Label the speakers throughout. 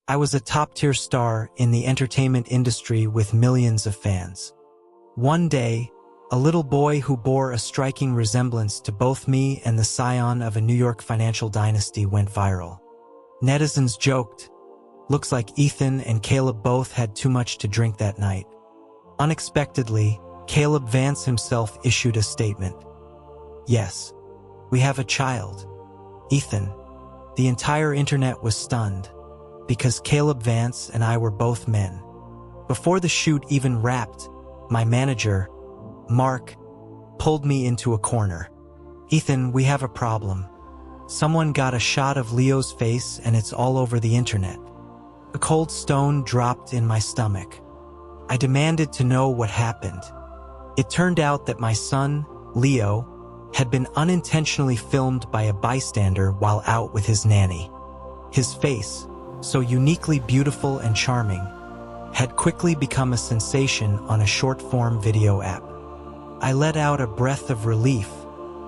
Speaker 1: I was a top-tier star in the entertainment industry with millions of fans. One day, a little boy who bore a striking resemblance to both me and the scion of a New York financial dynasty went viral. Netizens joked, "Looks like Ethan and Caleb both had too much to drink that night." Unexpectedly, Caleb Vance himself issued a statement. "Yes, we have a child. Ethan." The entire internet was stunned, because Caleb Vance and I were both men. Before the shoot even wrapped, my manager, Mark, pulled me into a corner. "Ethan, we have a problem. Someone got a shot of Leo's face and it's all over the internet." A cold stone dropped in my stomach. I demanded to know what happened. It turned out that my son, Leo, had been unintentionally filmed by a bystander while out with his nanny. His face, so uniquely beautiful and charming, had quickly become a sensation on a short-form video app. I let out a breath of relief.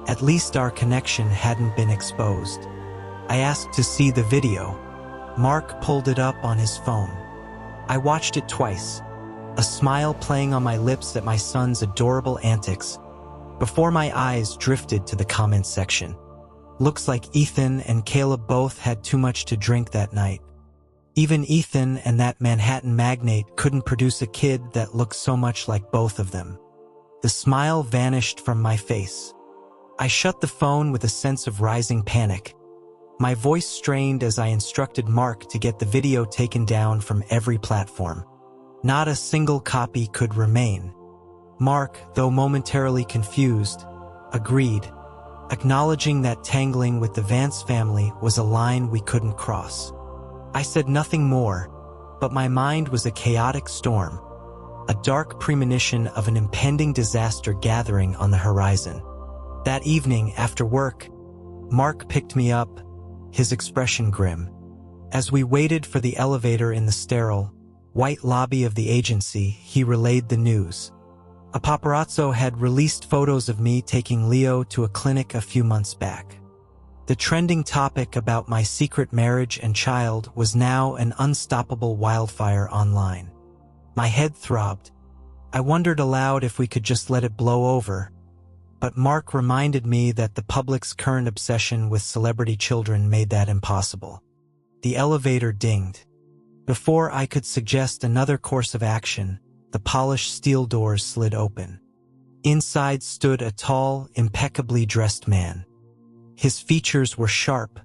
Speaker 1: At least our connection hadn't been exposed. I asked to see the video. Mark pulled it up on his phone. I watched it twice, a smile playing on my lips at my son's adorable antics, before my eyes drifted to the comments section. "Looks like Ethan and Caleb both had too much to drink that night. Even Ethan and that Manhattan magnate couldn't produce a kid that looked so much like both of them." The smile vanished from my face. I shut the phone with a sense of rising panic. My voice strained as I instructed Mark to get the video taken down from every platform. Not a single copy could remain. Mark, though momentarily confused, agreed, acknowledging that tangling with the Vance family was a line we couldn't cross. I said nothing more, but my mind was a chaotic storm, a dark premonition of an impending disaster gathering on the horizon. That evening, after work, Mark picked me up, his expression grim. As we waited for the elevator in the sterile, white lobby of the agency, he relayed the news. A paparazzo had released photos of me taking Leo to a clinic a few months back. The trending topic about my secret marriage and child was now an unstoppable wildfire online. My head throbbed. I wondered aloud if we could just let it blow over, but Mark reminded me that the public's current obsession with celebrity children made that impossible. The elevator dinged. Before I could suggest another course of action, the polished steel doors slid open. Inside stood a tall, impeccably dressed man. His features were sharp,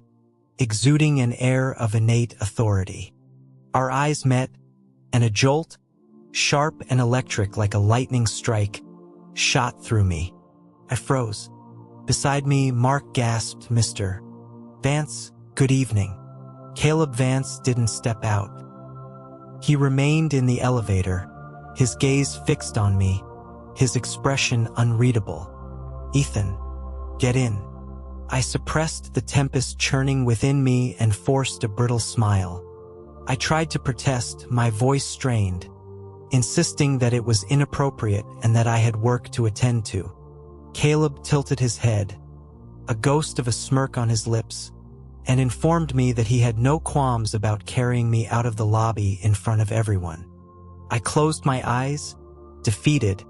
Speaker 1: exuding an air of innate authority. Our eyes met, and a jolt, sharp and electric like a lightning strike, shot through me. I froze. Beside me, Mark gasped, "Mr. Vance, good evening." Caleb Vance didn't step out. He remained in the elevator, his gaze fixed on me, his expression unreadable. "Ethan, get in." I suppressed the tempest churning within me and forced a brittle smile. I tried to protest, my voice strained, insisting that it was inappropriate and that I had work to attend to. Caleb tilted his head, a ghost of a smirk on his lips, and informed me that he had no qualms about carrying me out of the lobby in front of everyone. I closed my eyes, defeated,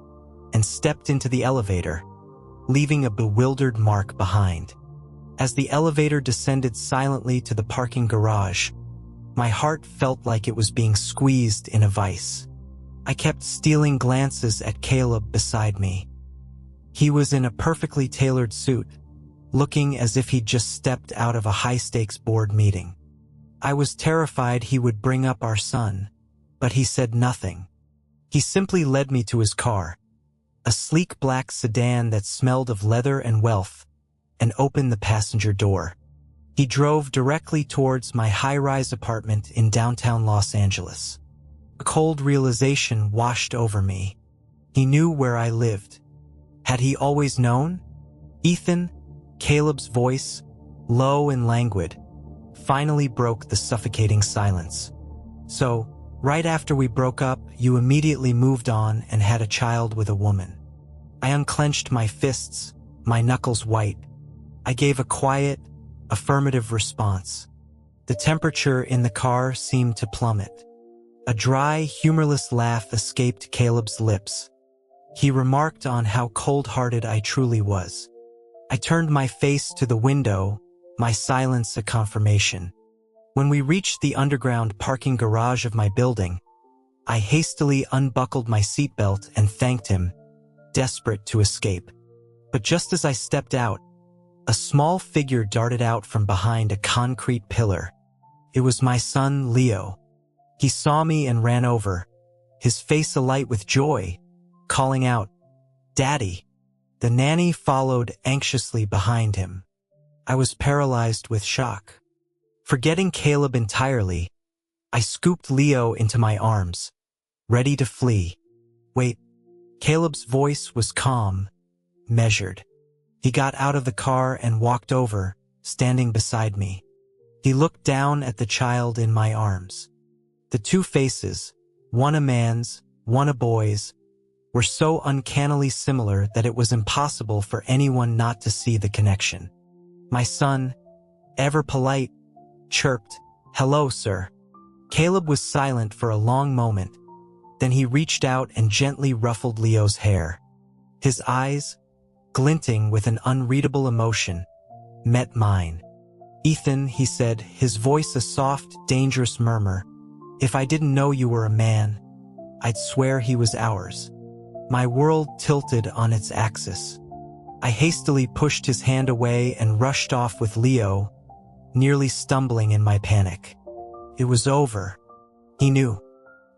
Speaker 1: and stepped into the elevator, leaving a bewildered Mark behind. As the elevator descended silently to the parking garage, my heart felt like it was being squeezed in a vice. I kept stealing glances at Caleb beside me. He was in a perfectly tailored suit, looking as if he'd just stepped out of a high-stakes board meeting. I was terrified he would bring up our son, but he said nothing. He simply led me to his car, a sleek black sedan that smelled of leather and wealth, and opened the passenger door. He drove directly towards my high-rise apartment in downtown Los Angeles. A cold realization washed over me. He knew where I lived. Had he always known? "Ethan," Caleb's voice, low and languid, finally broke the suffocating silence. "So, right after we broke up, you immediately moved on and had a child with a woman." I unclenched my fists, my knuckles white. I gave a quiet, affirmative response. The temperature in the car seemed to plummet. A dry, humorless laugh escaped Caleb's lips. He remarked on how cold-hearted I truly was. I turned my face to the window, my silence a confirmation. When we reached the underground parking garage of my building, I hastily unbuckled my seatbelt and thanked him, desperate to escape. But just as I stepped out, a small figure darted out from behind a concrete pillar. It was my son, Leo. He saw me and ran over, his face alight with joy, calling out, "Daddy." The nanny followed anxiously behind him. I was paralyzed with shock. Forgetting Caleb entirely, I scooped Leo into my arms, ready to flee. Wait, Caleb's voice was calm, measured. He got out of the car and walked over, standing beside me. He looked down at the child in my arms. The two faces, one a man's, one a boy's, were so uncannily similar that it was impossible for anyone not to see the connection. My son, ever polite, chirped, "Hello, sir." Caleb was silent for a long moment. Then he reached out and gently ruffled Leo's hair. His eyes, glinting with an unreadable emotion, met mine. "Ethan," he said, his voice a soft, dangerous murmur, "if I didn't know you were a man, I'd swear he was ours." My world tilted on its axis. I hastily pushed his hand away and rushed off with Leo, nearly stumbling in my panic. It was over. He knew.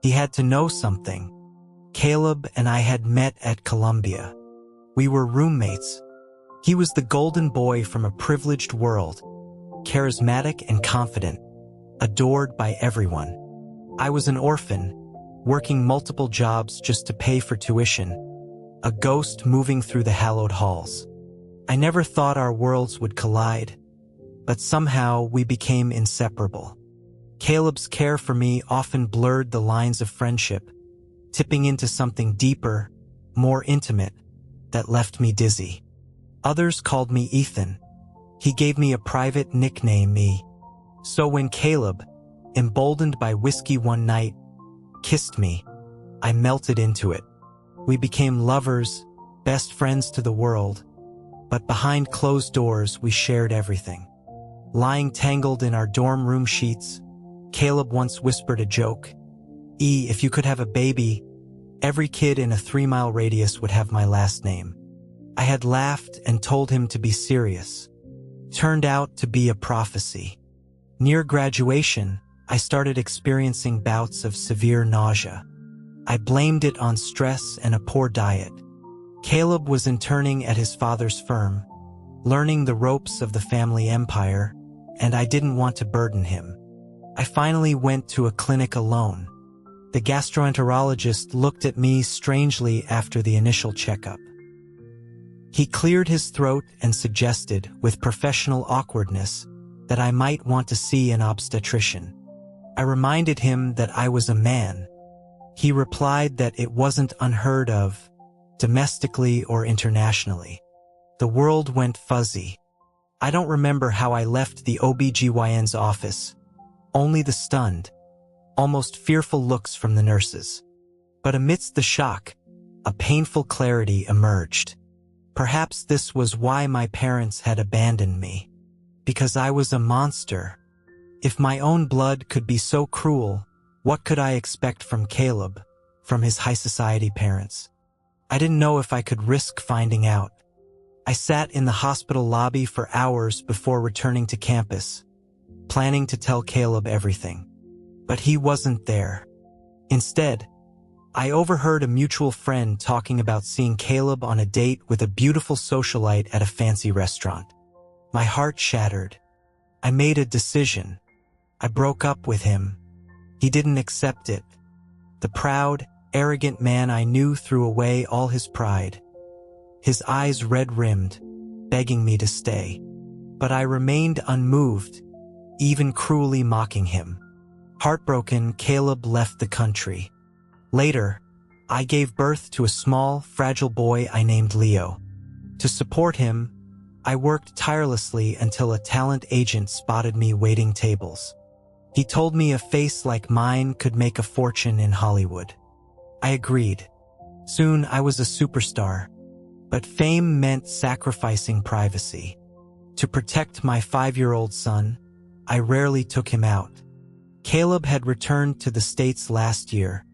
Speaker 1: He had to know something. Caleb and I had met at Columbia. We were roommates. He was the golden boy from a privileged world, charismatic and confident, adored by everyone. I was an orphan, working multiple jobs just to pay for tuition, a ghost moving through the hallowed halls. I never thought our worlds would collide, but somehow we became inseparable. Caleb's care for me often blurred the lines of friendship, tipping into something deeper, more intimate, that left me dizzy. Others called me Ethan. He gave me a private nickname, Me. So when Caleb, emboldened by whiskey one night, kissed me, I melted into it. We became lovers, best friends to the world, but behind closed doors we shared everything. Lying tangled in our dorm room sheets, Caleb once whispered a joke. If you could have a baby, every kid in a 3-mile radius would have my last name." I had laughed and told him to be serious. Turned out to be a prophecy. Near graduation, I started experiencing bouts of severe nausea. I blamed it on stress and a poor diet. Caleb was interning at his father's firm, learning the ropes of the family empire, and I didn't want to burden him. I finally went to a clinic alone. The gastroenterologist looked at me strangely after the initial checkup. He cleared his throat and suggested, with professional awkwardness, that I might want to see an obstetrician. I reminded him that I was a man. He replied that it wasn't unheard of, domestically or internationally. The world went fuzzy. I don't remember how I left the OBGYN's office, only the stunned, almost fearful looks from the nurses. But amidst the shock, a painful clarity emerged. Perhaps this was why my parents had abandoned me. Because I was a monster. If my own blood could be so cruel, what could I expect from Caleb, from his high society parents? I didn't know if I could risk finding out. I sat in the hospital lobby for hours before returning to campus, planning to tell Caleb everything. But he wasn't there. Instead, I overheard a mutual friend talking about seeing Caleb on a date with a beautiful socialite at a fancy restaurant. My heart shattered. I made a decision. I broke up with him. He didn't accept it. The proud, arrogant man I knew threw away all his pride. His eyes red-rimmed, begging me to stay. But I remained unmoved, even cruelly mocking him. Heartbroken, Caleb left the country. Later, I gave birth to a small, fragile boy I named Leo. To support him, I worked tirelessly until a talent agent spotted me waiting tables. He told me a face like mine could make a fortune in Hollywood. I agreed. Soon I was a superstar, but fame meant sacrificing privacy. To protect my 5-year-old son, I rarely took him out. Caleb had returned to the States last year,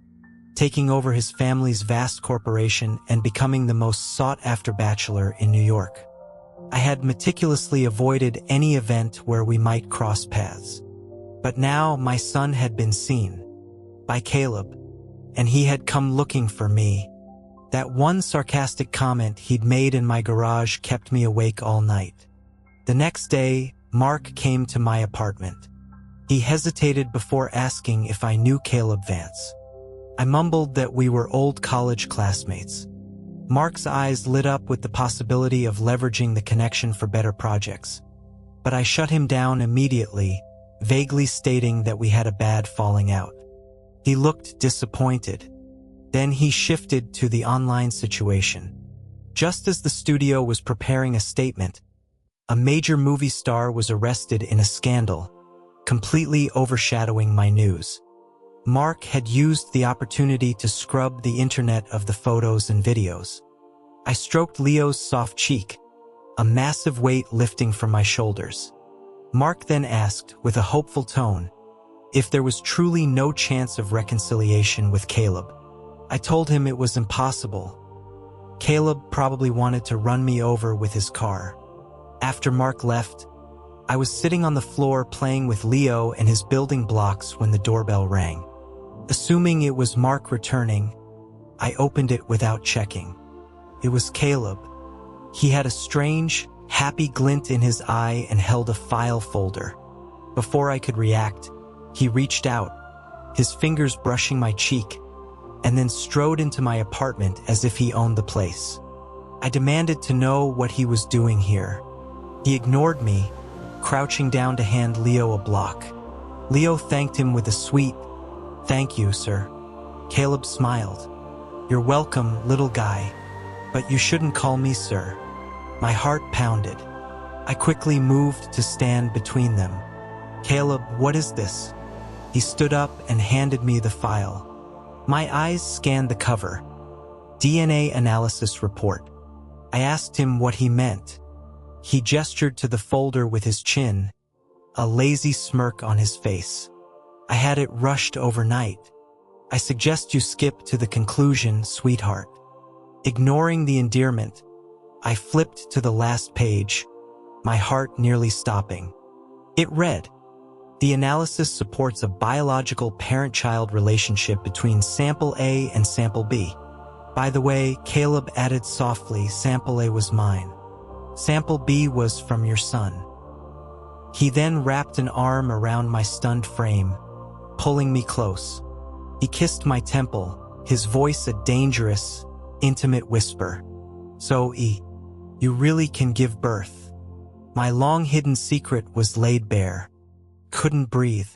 Speaker 1: taking over his family's vast corporation and becoming the most sought-after bachelor in New York. I had meticulously avoided any event where we might cross paths. But now my son had been seen by Caleb, and he had come looking for me. That one sarcastic comment he'd made in my garage kept me awake all night. The next day, Mark came to my apartment. He hesitated before asking if I knew Caleb Vance. I mumbled that we were old college classmates. Mark's eyes lit up with the possibility of leveraging the connection for better projects. But I shut him down immediately, vaguely stating that we had a bad falling out. He looked disappointed. Then he shifted to the online situation. Just as the studio was preparing a statement, a major movie star was arrested in a scandal, completely overshadowing my news. Mark had used the opportunity to scrub the internet of the photos and videos. I stroked Leo's soft cheek, a massive weight lifting from my shoulders. Mark then asked, with a hopeful tone, if there was truly no chance of reconciliation with Caleb. I told him it was impossible. Caleb probably wanted to run me over with his car. After Mark left, I was sitting on the floor playing with Leo and his building blocks when the doorbell rang. Assuming it was Mark returning, I opened it without checking. It was Caleb. He had a strange, happy glint in his eye and held a file folder. Before I could react, he reached out, his fingers brushing my cheek, and then strode into my apartment as if he owned the place. I demanded to know what he was doing here. He ignored me, crouching down to hand Leo a block. Leo thanked him with a sweet, "Thank you, sir." Caleb smiled. "You're welcome, little guy, but you shouldn't call me sir." My heart pounded. I quickly moved to stand between them. "Caleb, what is this?" He stood up and handed me the file. My eyes scanned the cover. DNA analysis report. I asked him what he meant. He gestured to the folder with his chin, a lazy smirk on his face. "I had it rushed overnight. I suggest you skip to the conclusion, sweetheart." Ignoring the endearment, I flipped to the last page, my heart nearly stopping. It read, "The analysis supports a biological parent-child relationship between Sample A and Sample B. By the way," Caleb added softly, "Sample A was mine. Sample B was from your son." He then wrapped an arm around my stunned frame, pulling me close. He kissed my temple, his voice a dangerous, intimate whisper. "So, you really can give birth." My long-hidden secret was laid bare. Couldn't breathe.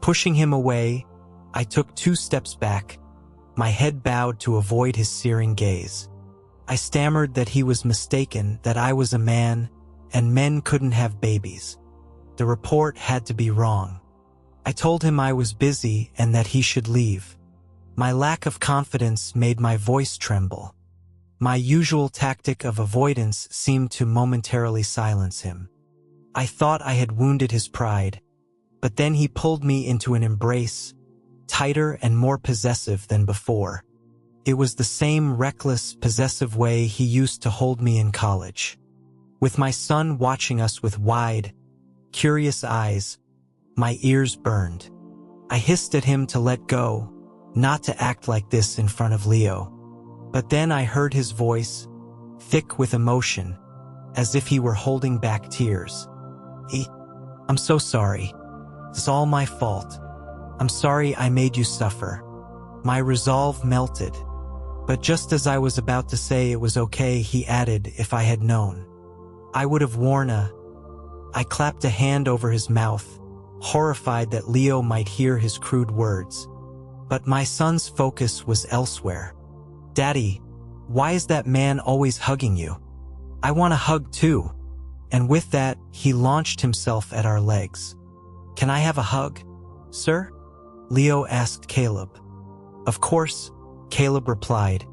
Speaker 1: Pushing him away, I took 2 steps back, my head bowed to avoid his searing gaze. I stammered that he was mistaken, that I was a man, and men couldn't have babies. The report had to be wrong. I told him I was busy and that he should leave. My lack of confidence made my voice tremble. My usual tactic of avoidance seemed to momentarily silence him. I thought I had wounded his pride, but then he pulled me into an embrace, tighter and more possessive than before. It was the same reckless, possessive way he used to hold me in college. With my son watching us with wide, curious eyes, my ears burned. I hissed at him to let go, not to act like this in front of Leo. But then I heard his voice, thick with emotion, as if he were holding back tears. "I'm so sorry. It's all my fault. I'm sorry I made you suffer." My resolve melted. But just as I was about to say it was okay, he added, "If I had known, I would have worn a..." I clapped a hand over his mouth, horrified that Leo might hear his crude words. But my son's focus was elsewhere. "Daddy, why is that man always hugging you? I want a hug too." And with that, he launched himself at our legs. "Can I have a hug?" Sir? Leo asked Caleb. Of course, Caleb replied,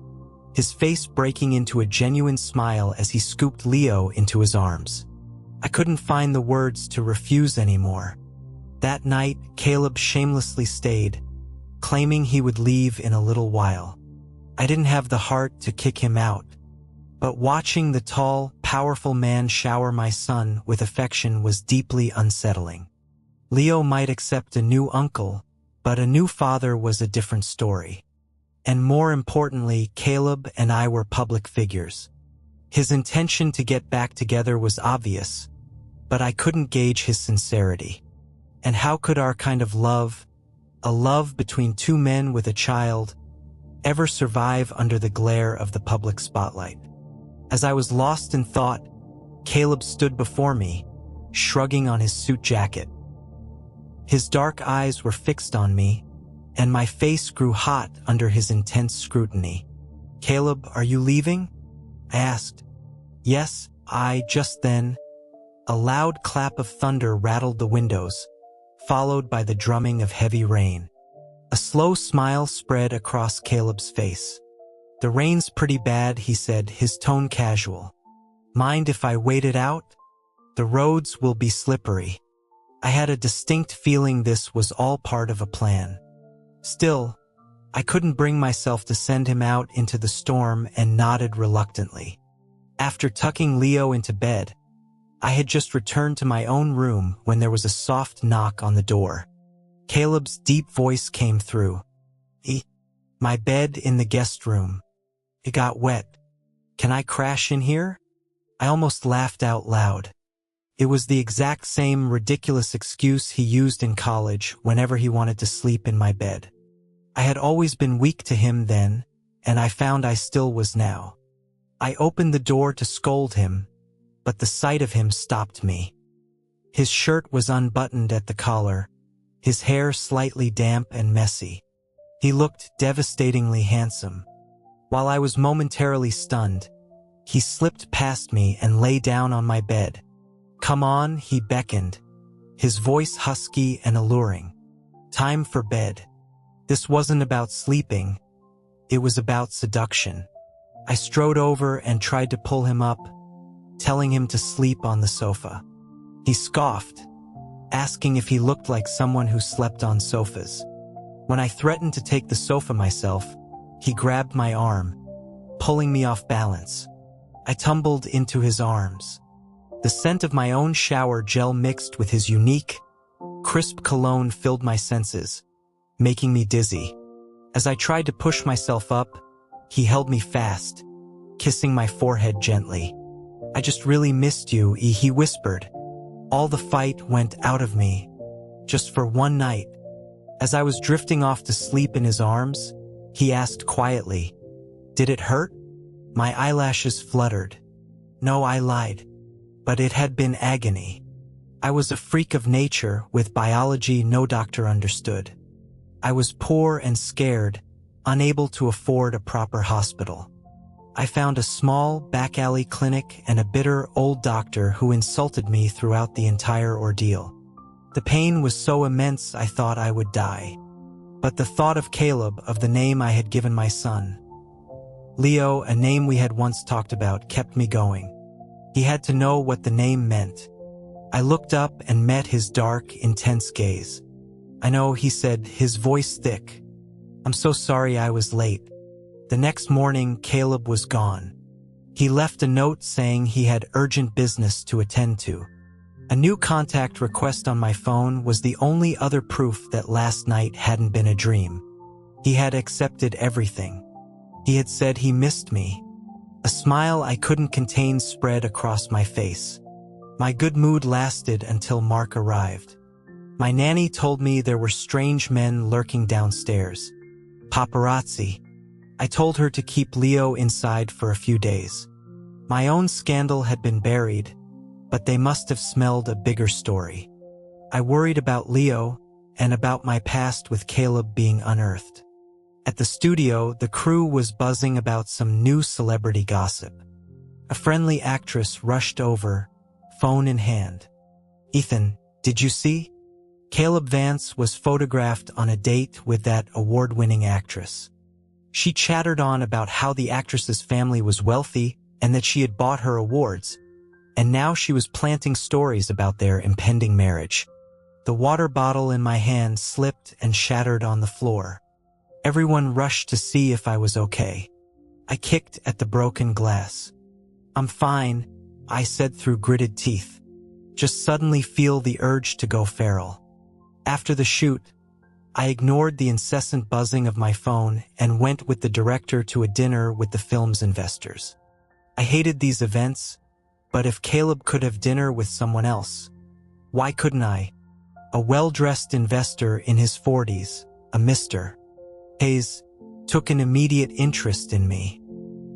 Speaker 1: his face breaking into a genuine smile as he scooped Leo into his arms. I couldn't find the words to refuse anymore. That night, Caleb shamelessly stayed, claiming he would leave in a little while. I didn't have the heart to kick him out, but watching the tall, powerful man shower my son with affection was deeply unsettling. Leo might accept a new uncle, but a new father was a different story. And more importantly, Caleb and I were public figures. His intention to get back together was obvious, but I couldn't gauge his sincerity. And how could our kind of love, a love between two men with a child, ever survive under the glare of the public spotlight? As I was lost in thought, Caleb stood before me, shrugging on his suit jacket. His dark eyes were fixed on me, and my face grew hot under his intense scrutiny. Caleb, are you leaving? I asked. Yes, just then. A loud clap of thunder rattled the windows, followed by the drumming of heavy rain. A slow smile spread across Caleb's face. The rain's pretty bad, he said, his tone casual. Mind if I wait it out? The roads will be slippery. I had a distinct feeling this was all part of a plan. Still, I couldn't bring myself to send him out into the storm and nodded reluctantly. After tucking Leo into bed, I had just returned to my own room when there was a soft knock on the door. Caleb's deep voice came through. My bed in the guest room. It got wet. Can I crash in here? I almost laughed out loud. It was the exact same ridiculous excuse he used in college whenever he wanted to sleep in my bed. I had always been weak to him then, and I found I still was now. I opened the door to scold him, but the sight of him stopped me. His shirt was unbuttoned at the collar, his hair slightly damp and messy. He looked devastatingly handsome. While I was momentarily stunned, he slipped past me and lay down on my bed. Come on, he beckoned, his voice husky and alluring. Time for bed. This wasn't about sleeping, it was about seduction. I strode over and tried to pull him up, telling him to sleep on the sofa. He scoffed, asking if he looked like someone who slept on sofas. When I threatened to take the sofa myself, he grabbed my arm, pulling me off balance. I tumbled into his arms. The scent of my own shower gel mixed with his unique, crisp cologne filled my senses, making me dizzy. As I tried to push myself up, he held me fast, kissing my forehead gently. I just really missed you, he whispered. All the fight went out of me, just for one night. As I was drifting off to sleep in his arms, he asked quietly, Did it hurt? My eyelashes fluttered. No, I lied. But it had been agony. I was a freak of nature with biology no doctor understood. I was poor and scared, unable to afford a proper hospital. I found a small, back-alley clinic and a bitter, old doctor who insulted me throughout the entire ordeal. The pain was so immense I thought I would die. But the thought of Caleb, of the name I had given my son, Leo, a name we had once talked about, kept me going. He had to know what the name meant. I looked up and met his dark, intense gaze. I know, he said, his voice thick. I'm so sorry I was late. The next morning, Caleb was gone. He left a note saying he had urgent business to attend to. A new contact request on my phone was the only other proof that last night hadn't been a dream. He had accepted everything. He had said he missed me. A smile I couldn't contain spread across my face. My good mood lasted until Mark arrived. My nanny told me there were strange men lurking downstairs. Paparazzi. I told her to keep Leo inside for a few days. My own scandal had been buried, but they must have smelled a bigger story. I worried about Leo and about my past with Caleb being unearthed. At the studio, the crew was buzzing about some new celebrity gossip. A friendly actress rushed over, phone in hand. Ethan, did you see? Caleb Vance was photographed on a date with that award-winning actress. She chattered on about how the actress's family was wealthy and that she had bought her awards, and now she was planting stories about their impending marriage. The water bottle in my hand slipped and shattered on the floor. Everyone rushed to see if I was okay. I kicked at the broken glass. "I'm fine," I said through gritted teeth. Just suddenly feel the urge to go feral. After the shoot, I ignored the incessant buzzing of my phone and went with the director to a dinner with the film's investors. I hated these events, but if Caleb could have dinner with someone else, why couldn't I? A well-dressed investor in his 40s, a Mr. Hayes, took an immediate interest in me.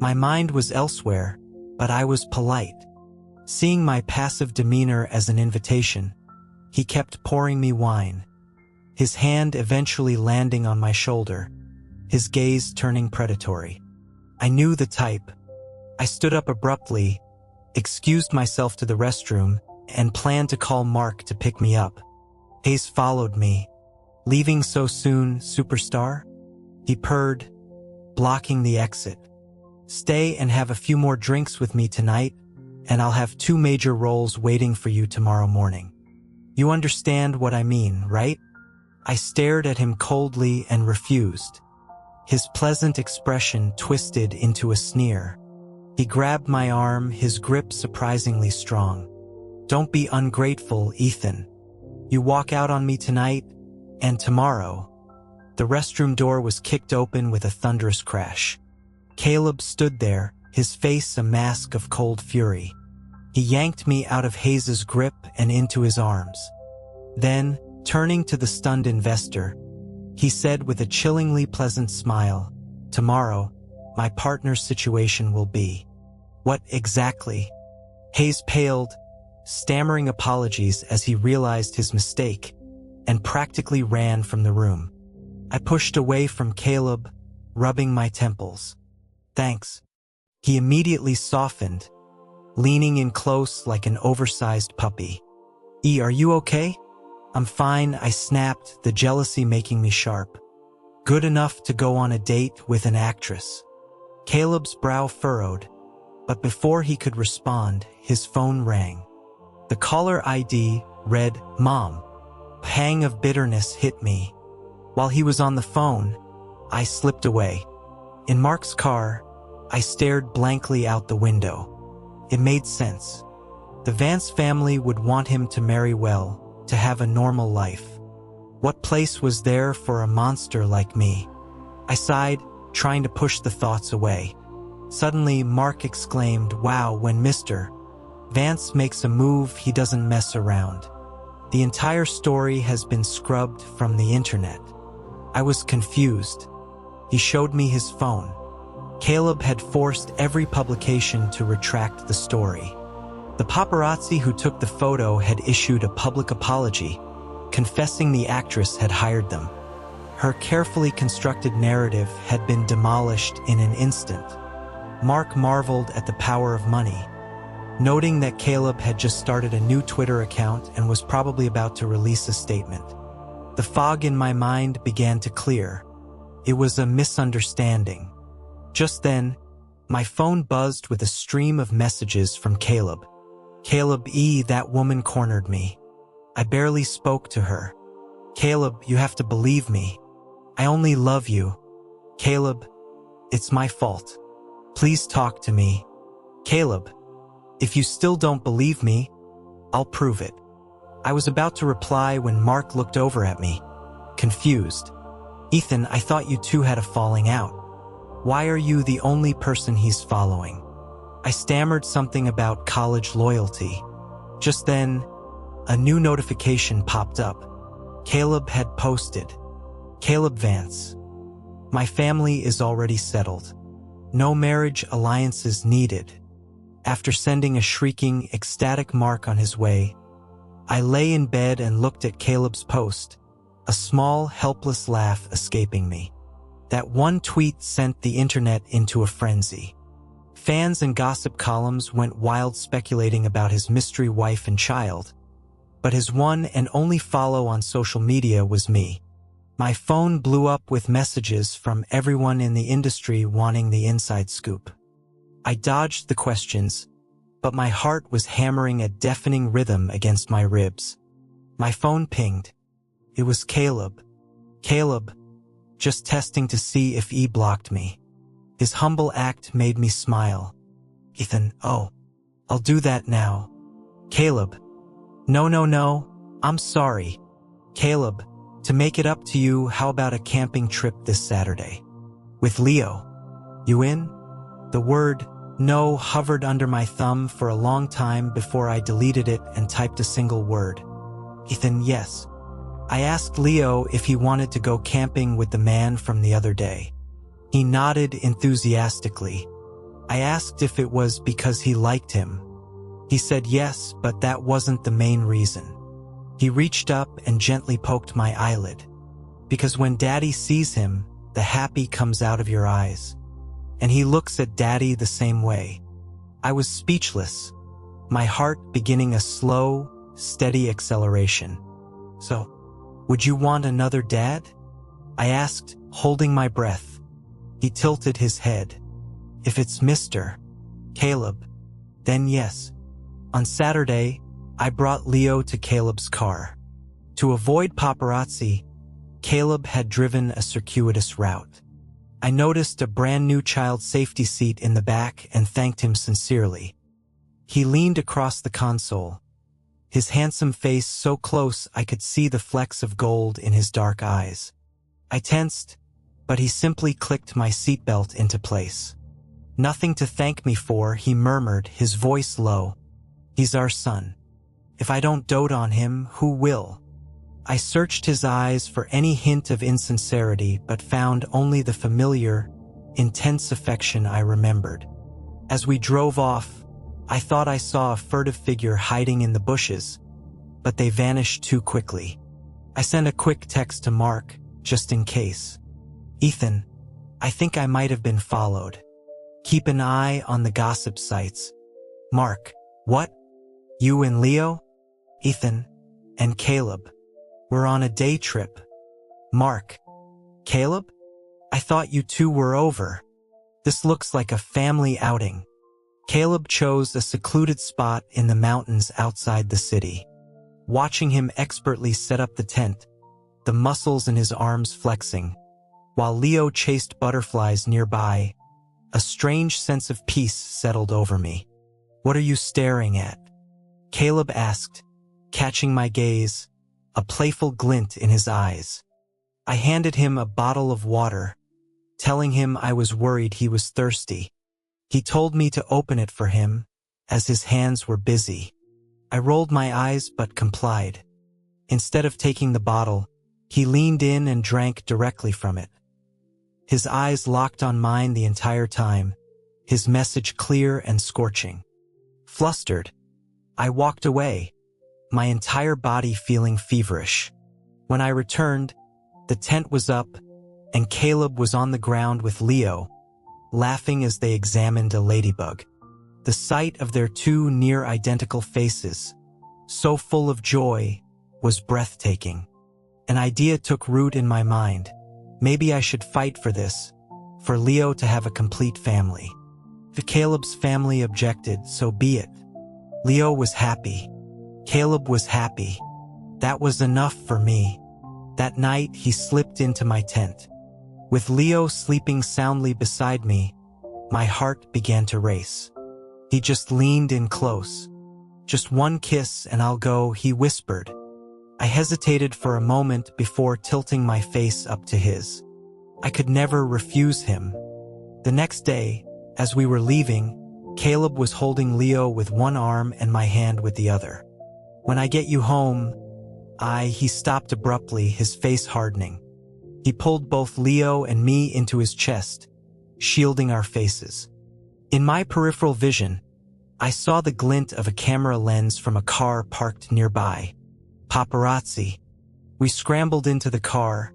Speaker 1: My mind was elsewhere, but I was polite. Seeing my passive demeanor as an invitation, he kept pouring me wine, his hand eventually landing on my shoulder, his gaze turning predatory. I knew the type. I stood up abruptly, excused myself to the restroom, and planned to call Mark to pick me up. Hayes followed me. "Leaving so soon, superstar?" He purred, blocking the exit. "Stay and have a few more drinks with me tonight, and I'll have 2 major roles waiting for you tomorrow morning. You understand what I mean, right?" I stared at him coldly and refused. His pleasant expression twisted into a sneer. He grabbed my arm, his grip surprisingly strong. "Don't be ungrateful, Ethan. You walk out on me tonight, and tomorrow." The restroom door was kicked open with a thunderous crash. Caleb stood there, his face a mask of cold fury. He yanked me out of Hayes's grip and into his arms. Then, turning to the stunned investor, he said with a chillingly pleasant smile, "Tomorrow, my partner's situation will be." "What exactly?" Hayes paled, stammering apologies as he realized his mistake, and practically ran from the room. I pushed away from Caleb, rubbing my temples. "Thanks." He immediately softened, leaning in close like an oversized puppy. Are you okay?" "I'm fine," I snapped, the jealousy making me sharp. "Good enough to go on a date with an actress." Caleb's brow furrowed, but before he could respond, his phone rang. The caller ID read, "Mom." A pang of bitterness hit me. While he was on the phone, I slipped away. In Mark's car, I stared blankly out the window. It made sense. The Vance family would want him to marry well, to have a normal life. What place was there for a monster like me? I sighed, trying to push the thoughts away. Suddenly, Mark exclaimed, "Wow, when Mr. Vance makes a move, he doesn't mess around. The entire story has been scrubbed from the internet." I was confused. He showed me his phone. Caleb had forced every publication to retract the story. The paparazzi who took the photo had issued a public apology, confessing the actress had hired them. Her carefully constructed narrative had been demolished in an instant. Mark marveled at the power of money, noting that Caleb had just started a new Twitter account and was probably about to release a statement. The fog in my mind began to clear. It was a misunderstanding. Just then, my phone buzzed with a stream of messages from Caleb. "Caleb, that woman cornered me. I barely spoke to her. Caleb, you have to believe me. I only love you. Caleb, it's my fault. Please talk to me. Caleb, if you still don't believe me, I'll prove it." I was about to reply when Mark looked over at me, confused. "Ethan, I thought you two had a falling out. Why are you the only person he's following?" I stammered something about college loyalty. Just then, a new notification popped up. Caleb had posted, "Caleb Vance. My family is already settled. No marriage alliances needed." After sending a shrieking, ecstatic Mark on his way, I lay in bed and looked at Caleb's post, a small, helpless laugh escaping me. That one tweet sent the internet into a frenzy. Fans and gossip columns went wild speculating about his mystery wife and child. but his one and only follow on social media was me. My phone blew up with messages from everyone in the industry wanting the inside scoop. I dodged the questions, but my heart was hammering a deafening rhythm against my ribs. My phone pinged. It was Caleb. Caleb, just testing to see if he blocked me. His humble act made me smile. Ethan, oh, I'll do that now. Caleb, no, I'm sorry. Caleb, to make it up to you, how about a camping trip this Saturday? With Leo. You in? The word no hovered under my thumb for a long time before I deleted it and typed a single word. Ethan, yes. I asked Leo if he wanted to go camping with the man from the other day. He nodded enthusiastically. I asked if it was because he liked him. He said yes, but that wasn't the main reason. He reached up and gently poked my eyelid. Because when Daddy sees him, the happy comes out of your eyes. And he looks at Daddy the same way. I was speechless, my heart beginning a slow, steady acceleration. So, would you want another dad? I asked, holding my breath. He tilted his head. If it's Mr. Caleb, then yes. On Saturday, I brought Leo to Caleb's car. To avoid paparazzi, Caleb had driven a circuitous route. I noticed a brand new child safety seat in the back and thanked him sincerely. He leaned across the console, his handsome face so close I could see the flecks of gold in his dark eyes. I tensed, but he simply clicked my seatbelt into place. Nothing to thank me for, he murmured, his voice low. He's our son. If I don't dote on him, who will? I searched his eyes for any hint of insincerity, but found only the familiar, intense affection I remembered. As we drove off, I thought I saw a furtive figure hiding in the bushes, but they vanished too quickly. I sent a quick text to Mark, just in case. Ethan, I think I might have been followed. Keep an eye on the gossip sites. Mark, what? You and Leo? Ethan, and Caleb. We're on a day trip. Mark. Caleb? I thought you two were over. This looks like a family outing. Caleb chose a secluded spot in the mountains outside the city. Watching him expertly set up the tent, the muscles in his arms flexing, while Leo chased butterflies nearby, a strange sense of peace settled over me. What are you staring at? Caleb asked, catching my gaze, a playful glint in his eyes. I handed him a bottle of water, telling him I was worried he was thirsty. He told me to open it for him, as his hands were busy. I rolled my eyes but complied. Instead of taking the bottle, he leaned in and drank directly from it. His eyes locked on mine the entire time, his message clear and scorching. Flustered, I walked away, my entire body feeling feverish. When I returned, the tent was up, and Caleb was on the ground with Leo, laughing as they examined a ladybug. The sight of their two near-identical faces, so full of joy, was breathtaking. An idea took root in my mind. Maybe I should fight for this, for Leo to have a complete family. If Caleb's family objected, so be it. Leo was happy. Caleb was happy. That was enough for me. That night, he slipped into my tent. With Leo sleeping soundly beside me, my heart began to race. He just leaned in close. Just one kiss and I'll go, he whispered. I hesitated for a moment before tilting my face up to his. I could never refuse him. The next day, as we were leaving, Caleb was holding Leo with one arm and my hand with the other. When I get you home, he stopped abruptly, his face hardening. He pulled both Leo and me into his chest, shielding our faces. In my peripheral vision, I saw the glint of a camera lens from a car parked nearby. Paparazzi. We scrambled into the car,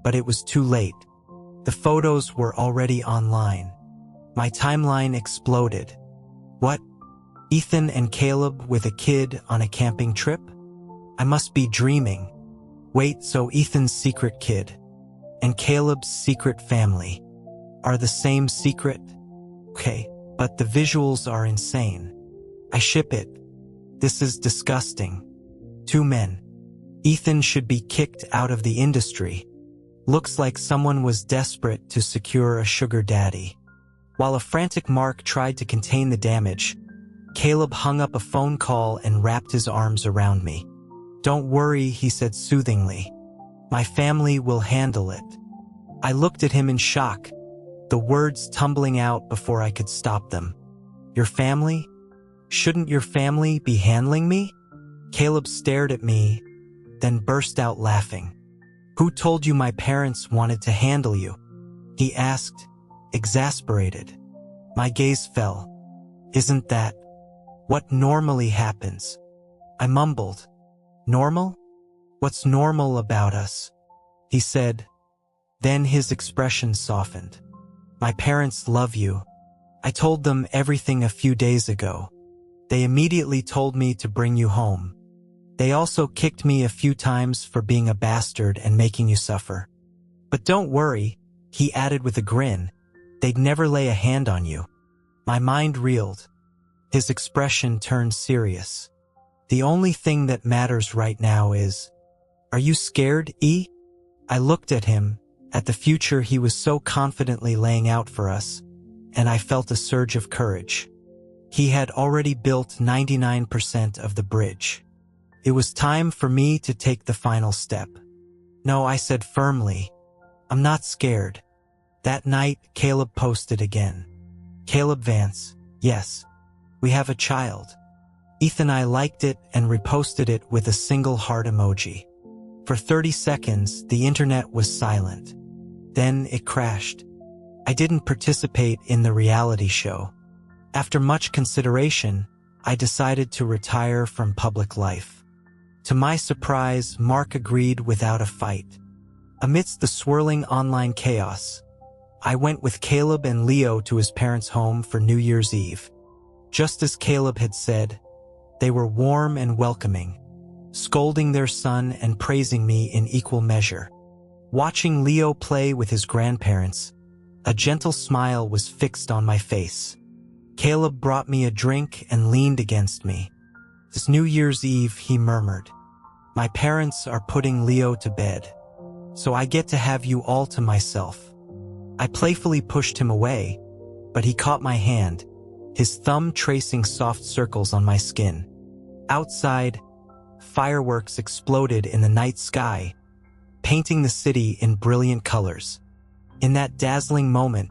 Speaker 1: but it was too late. The photos were already online. My timeline exploded. What? Ethan and Caleb with a kid on a camping trip? I must be dreaming. Wait, so Ethan's secret kid and Caleb's secret family are the same secret? Okay, but the visuals are insane. I ship it. This is disgusting. 2 men. Ethan should be kicked out of the industry. Looks like someone was desperate to secure a sugar daddy. While a frantic Mark tried to contain the damage, Caleb hung up a phone call and wrapped his arms around me. Don't worry, he said soothingly. My family will handle it. I looked at him in shock, the words tumbling out before I could stop them. Your family? Shouldn't your family be handling me? Caleb stared at me, then burst out laughing. Who told you my parents wanted to handle you? He asked, exasperated. My gaze fell. Isn't that what normally happens? I mumbled. Normal? What's normal about us? He said. Then his expression softened. My parents love you. I told them everything a few days ago. They immediately told me to bring you home. They also kicked me a few times for being a bastard and making you suffer. But don't worry, he added with a grin. They'd never lay a hand on you. My mind reeled. His expression turned serious. The only thing that matters right now is, are you scared, E? I looked at him, at the future he was so confidently laying out for us, and I felt a surge of courage. He had already built 99% of the bridge. It was time for me to take the final step. No, I said firmly. I'm not scared. That night, Caleb posted again. Caleb Vance, yes, we have a child. Ethan and I liked it and reposted it with a single heart emoji. For 30 seconds, the internet was silent. Then it crashed. I didn't participate in the reality show. After much consideration, I decided to retire from public life. To my surprise, Mark agreed without a fight. Amidst the swirling online chaos, I went with Caleb and Leo to his parents' home for New Year's Eve. Just as Caleb had said, they were warm and welcoming, scolding their son and praising me in equal measure. Watching Leo play with his grandparents, a gentle smile was fixed on my face. Caleb brought me a drink and leaned against me. This New Year's Eve, he murmured, my parents are putting Leo to bed, so I get to have you all to myself. I playfully pushed him away, but he caught my hand, his thumb tracing soft circles on my skin. Outside, fireworks exploded in the night sky, painting the city in brilliant colors. In that dazzling moment,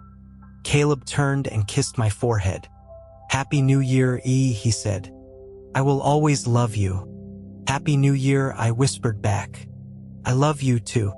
Speaker 1: Caleb turned and kissed my forehead. Happy New Year, E, he said. I will always love you. Happy New Year, I whispered back. I love you too.